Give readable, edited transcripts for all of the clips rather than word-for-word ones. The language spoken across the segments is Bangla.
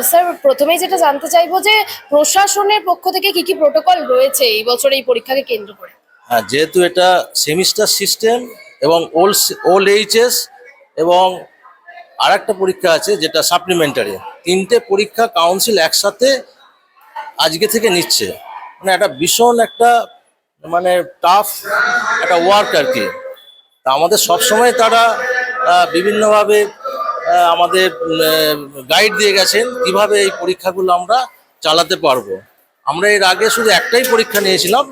স্যার, প্রথমেই যেটা জানতে চাইবো যে প্রশাসনের পক্ষ থেকে কি কি প্রোটোকল রয়েছে এই বছর এই পরীক্ষাকে কেন্দ্র করে? হ্যাঁ, যেহেতু এটা সেমিস্টার সিস্টেম এবং ওল্ড এইচএস এবং আর একটা পরীক্ষা আছে যেটা সাপ্লিমেন্টারি, তিনটে পরীক্ষা কাউন্সিল একসাথে আজকে থেকে নিচ্ছে। মানে একটা ভীষণ একটা মানে টাফ একটা ওয়ার্ক আর কি। তা আমাদের সবসময় তারা বিভিন্নভাবে আমাদের গাইড দিয়ে গেছেন কিভাবে এই পরীক্ষাগুলো আমরা চালাতে পারবো। আমরা এর আগে শুধু একটাই পরীক্ষা নিয়েছিলাম,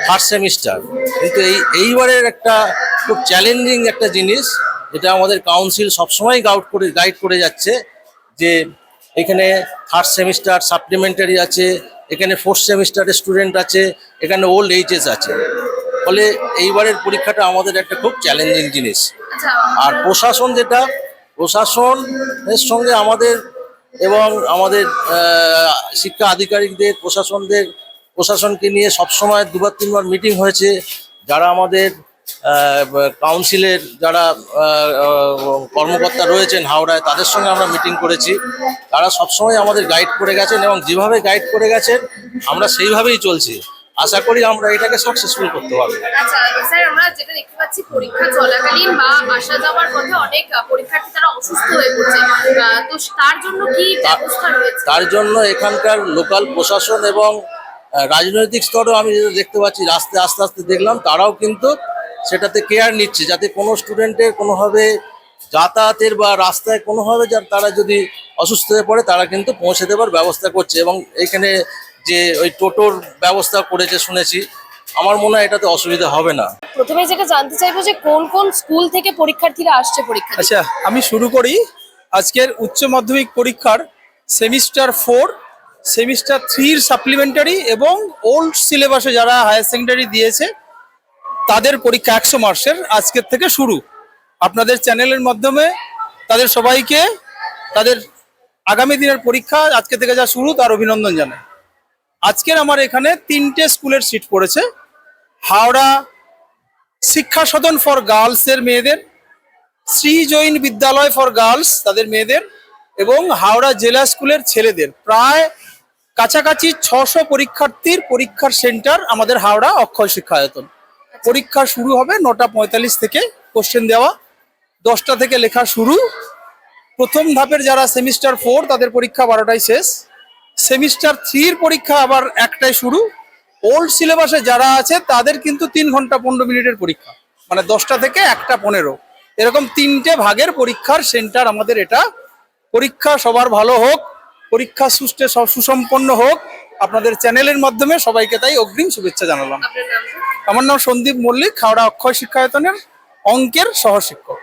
ফার্স্ট সেমিস্টার, কিন্তু এইবারের একটা খুব চ্যালেঞ্জিং একটা জিনিস, যেটা আমাদের কাউন্সিল সবসময় গাইড করে যাচ্ছে, যে এখানে থার্ড সেমিস্টার সাপ্লিমেন্টারি আছে, এখানে ফোর্থ সেমিস্টারের স্টুডেন্ট আছে, এখানে ওল্ড এইচএস আছে। ফলে এইবারের পরীক্ষাটা আমাদের একটা খুব চ্যালেঞ্জিং জিনিস। আর প্রশাসনের সঙ্গে আমাদের এবং আমাদের শিক্ষা আধিকারিকদের প্রশাসনকে নিয়ে সবসময় দুবার তিনবার মিটিং হয়েছে। যারা আমাদের কাউন্সিলের যারা কর্মকর্তা রয়েছেন হাওড়ায়, তাদের সঙ্গে আমরা মিটিং করেছি। তারা সবসময় আমাদের গাইড করে গেছেন এবং যেভাবে গাইড করে গেছেন আমরা সেইভাবেই চলছি। আশা করি আমরা এটাকে সাকসেসফুল করতে পারবো। আচ্ছা স্যার, আমরা যেটা দেখতে পাচ্ছি পরীক্ষা চলাকালীন বা আসা যাওয়ার পথে অনেক পরীক্ষার্থী তারা অসুস্থ হয়ে পড়ছে, তো তার জন্য কি ব্যবস্থা রয়েছে? তার জন্য এখানকার লোকাল প্রশাসন এবং রাজনৈতিক স্তরেও আমি যেটা দেখতে পাচ্ছি, রাস্তায় আস্তে আস্তে দেখলাম তারাও কিন্তু সেটাতে কেয়ার নিচ্ছে, যাতে কোনো স্টুডেন্টের কোনোভাবে যাতায়াতের বা রাস্তায় কোনোভাবে তারা যদি অসুস্থ হয়ে পড়ে তারা কিন্তু পৌঁছে দেওয়ার ব্যবস্থা করছে। এবং এখানে যে ওই টোটোর ব্যবস্থা করেছে শুনেছি, আমার মনে হয় এটাতে অসুবিধা হবে না। প্রথমে যেটা জানতে চাইবো যে কোন কোন স্কুল থেকে পরীক্ষার্থীরা আসছে পরীক্ষা দিতে? আচ্ছা, আমি শুরু করি। আজকের উচ্চ মাধ্যমিক পরীক্ষার সেমিস্টার 4, সেমিস্টার 3 সাপ্লিমেন্টারি এবং ওল্ড সিলেবাসে যারা হায়ার সেকেন্ডারি দিয়েছে তাদের পরীক্ষা 100 মার্কসের আজকের থেকে শুরু। আপনাদের চ্যানেলের মাধ্যমে তাদের সবাইকে তাদের আগামী দিনের পরীক্ষা আজকে থেকে যা শুরু তার অভিনন্দন জানাই। আজকের আমার এখানে 3টে স্কুলের সিট পড়েছে। হাওড়া শিক্ষা সদন ফর গার্লসের মেয়েদের, শ্রী জৈন বিদ্যালয় ফর গার্লস তাদের মেয়েদের, এবং হাওড়া জেলা স্কুলের ছেলেদের। প্রায় কাছাকাছি 600 পরীক্ষার্থীর পরীক্ষার সেন্টার আমাদের হাওড়া অক্ষয় শিক্ষায়তন। পরীক্ষা শুরু হবে 9:45 থেকে, কোশ্চেন দেওয়া 10টা থেকে লেখা শুরু। প্রথম ধাপের যারা সেমিস্টার 4 তাদের পরীক্ষা 12টায় শেষ। সেমিস্টার 3-র পরীক্ষা আবার 1টায় শুরু। ওল্ড সিলেবাসে যারা আছে তাদের কিন্তু 3 ঘন্টা 15 মিনিটের পরীক্ষা, মানে 10টা থেকে 1টা 15, এরকম 3টে ভাগের পরীক্ষার সেন্টার আমাদের এটা। পরীক্ষা সবার ভালো হোক, পরীক্ষা সুসম্পন্ন হোক, আপনাদের চ্যানেলের মাধ্যমে সবাইকে তাই অগ্রিম শুভেচ্ছা জানালাম। আমার নাম সন্দীপ মল্লিক, হাওড়া অক্ষয় শিক্ষায়তনের অঙ্কের সহশিক্ষক।